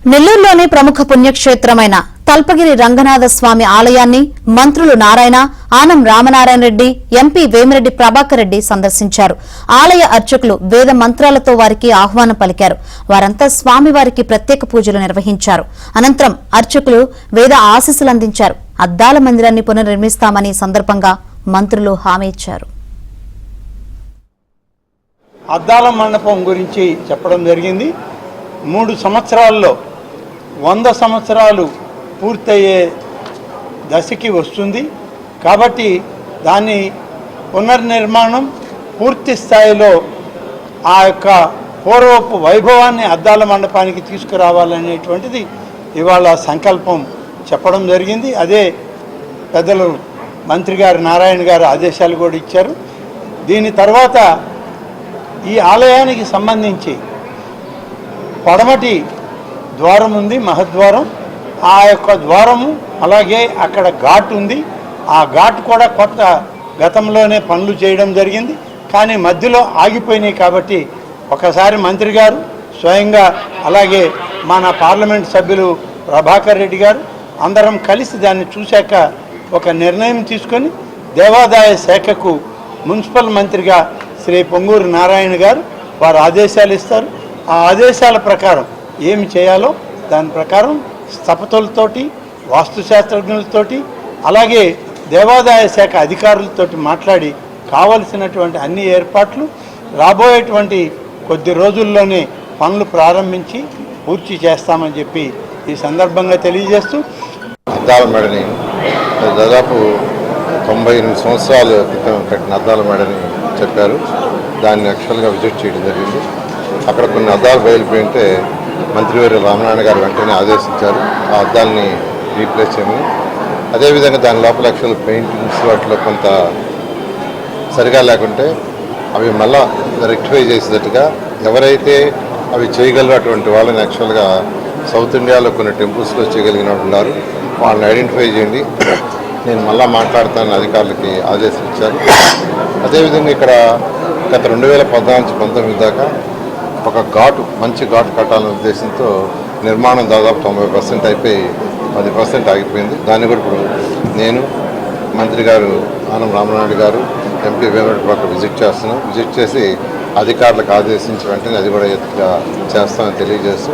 నెల్లూరులోని ప్రముఖ పుణ్యక్షేత్రమైన తల్పగిరి రంగనాథ స్వామి ఆలయాన్ని మంత్రులు నారాయణ, ఆనం రామనారాయణ రెడ్డి, ఎంపీ వేమిరెడ్డి ప్రభాకర్ రెడ్డి సందర్శించారు. ఆలయ అర్చకులు వేద మంత్రాలతో వారికి ఆహ్వానం పలికారు. వారంతా స్వామివారికి ప్రత్యేక పూజలు నిర్వహించారు. అనంతరం అర్చకులు వేద ఆశీస్సులు అందించారు. అద్దాల మందిరాన్ని పునర్నిర్మిస్తామని సందర్భంగా మంత్రులు హామీ ఇచ్చారు. అద్దాల మండపం గురించి చెప్పడం జరిగింది. 3 సంవత్సరాల్లో 100 సంవత్సరాలు పూర్తయ్యే దశకి వస్తుంది. కాబట్టి దాన్ని పునర్నిర్మాణం పూర్తి స్థాయిలో ఆ యొక్క పూర్వపు వైభవాన్ని అద్దాల మండపానికి తీసుకురావాలనేటువంటిది ఇవాళ సంకల్పం చెప్పడం జరిగింది. అదే పెద్దలు మంత్రి గారు నారాయణ గారు ఆదేశాలు కూడా ఇచ్చారు. దీని తర్వాత ఈ ఆలయానికి సంబంధించి పడమటి ద్వారం ఉంది, మహద్వారం. ఆ యొక్క ద్వారము అలాగే అక్కడ ఘాట్ ఉంది. ఆ ఘాట్ కూడా కొత్త గతంలోనే పనులు చేయడం జరిగింది, కానీ మధ్యలో ఆగిపోయినాయి. కాబట్టి ఒకసారి మంత్రి గారు స్వయంగా అలాగే మన పార్లమెంట్ సభ్యులు ప్రభాకర్ రెడ్డి గారు అందరం కలిసి దాన్ని చూశాక ఒక నిర్ణయం తీసుకొని దేవాదాయ శాఖకు మున్సిపల్ మంత్రిగా శ్రీ పొంగూరు నారాయణ గారు వారు ఆదేశాలు ఇస్తారు. ఆ ఆదేశాల ప్రకారం ఏమి చేయాలో దాని ప్రకారం స్థపతులతోటి, వాస్తుశాస్త్రజ్ఞులతోటి, అలాగే దేవాదాయ శాఖ అధికారులతోటి మాట్లాడి కావలసినటువంటి అన్ని ఏర్పాట్లు రాబోయేటువంటి కొద్ది రోజుల్లోనే పనులు ప్రారంభించి పూర్తి చేస్తామని చెప్పి ఈ సందర్భంగా తెలియజేస్తూ, అద్దాల మేడని దాదాపు 98 సంవత్సరాల క్రితం కట్టిన అద్దాల మేడని చెప్పారు. దాన్ని యాక్చువల్గా విజిట్ చేయడం జరిగింది. అక్కడ కొన్ని అద్దాలు బయలుపోయి ఉంటే మంత్రివర్య రామనారాయణ గారు వెంటనే ఆదేశించారు ఆ అద్దాలని రీప్లేస్ చేయమని. అదేవిధంగా దాని లోపల యాక్చువల్ పెయింటింగ్స్ వాటిలో కొంత సరిగా లేకుంటే అవి మళ్ళా రెక్టిఫై చేసేటట్టుగా ఎవరైతే అవి చేయగలరు అటువంటి వాళ్ళని యాక్చువల్గా సౌత్ ఇండియాలో కొన్ని టెంపుల్స్లో చేయగలిగిన ఉన్నారు, వాళ్ళని ఐడెంటిఫై చేయండి, నేను మళ్ళా మాట్లాడతానని అధికారులకి ఆదేశం ఇచ్చారు. అదేవిధంగా ఇక్కడ గత 2014-19 దాకా ఒక మంచి ఘాటు కట్టాలనే ఉద్దేశంతో నిర్మాణం దాదాపు 90% అయిపోయి 10% ఆగిపోయింది. దాన్ని కూడా ఇప్పుడు నేను, మంత్రి గారు ఆనం రామనాయుడు గారు, ఎంపీ వేమిరెడ్డి ప్రభాకర్ విజిట్ చేసి అధికారులకు ఆదేశించి వెంటనే అది కూడా చేస్తామని తెలియజేస్తూ